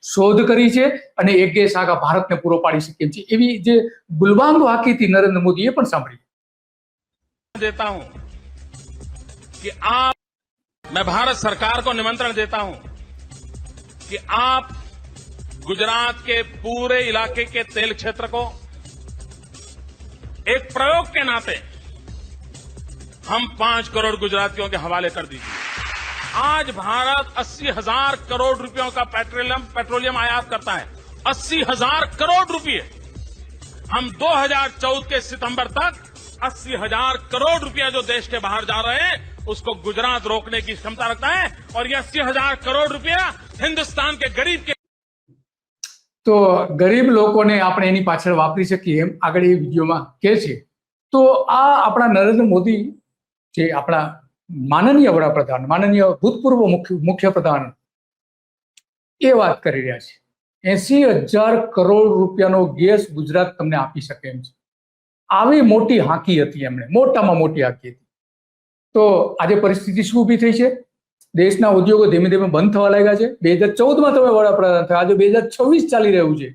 શોધ કરી છે અને એક ગેસ આખા ભારતને પૂરો પાડી શકે એમ છે, એવી જે ગુલબાંગો હાકી હતી નરેન્દ્ર મોદીએ પણ સાંભળી. देता हूं कि आप, मैं भारत सरकार को निमंत्रण देता हूं कि आप गुजरात के पूरे इलाके के तेल क्षेत्र को एक प्रयोग के नाते हम 5 करोड़ गुजरातियों के हवाले कर दीजिए. आज भारत 80,000 करोड़ रुपयों का पेट्रोलियम आयात करता है. 80,000 करोड़ रुपए. हम 2014 के सितंबर तक 80,000 करोड़ रुपया जो देश के बाहर जा रहे हैं उसको गुजरात रोकने की क्षमता रखता है. और ये 80,000 करोड़ रुपया हिंदुस्तान के गरीब के તો ગરીબ લોકોને આપણે એની પાછળ વાપરી શકીએ એમ આગળ એ વિડીયોમાં કહે છે. તો આ આપણા નરેન્દ્ર મોદી જે આપણા માનનીય વડાપ્રધાન, માનનીય ભૂતપૂર્વ મુખ્યપ્રધાન એ વાત કરી રહ્યા છે. 80,000 કરોડ રૂપિયાનો ગેસ ગુજરાત તમને આપી શકે એમ છે. આવી મોટી હાંકી હતી એમણે, મોટામાં મોટી હાંકી હતી. તો આજે પરિસ્થિતિ શું ઊભી થઈ છે? દેશના ઉદ્યોગો ધીમે ધીમે બંધ થવા લાગ્યા છે. 2014માં તમે વડાપ્રધાન થયા, આજે 2026 ચાલી રહ્યું છે.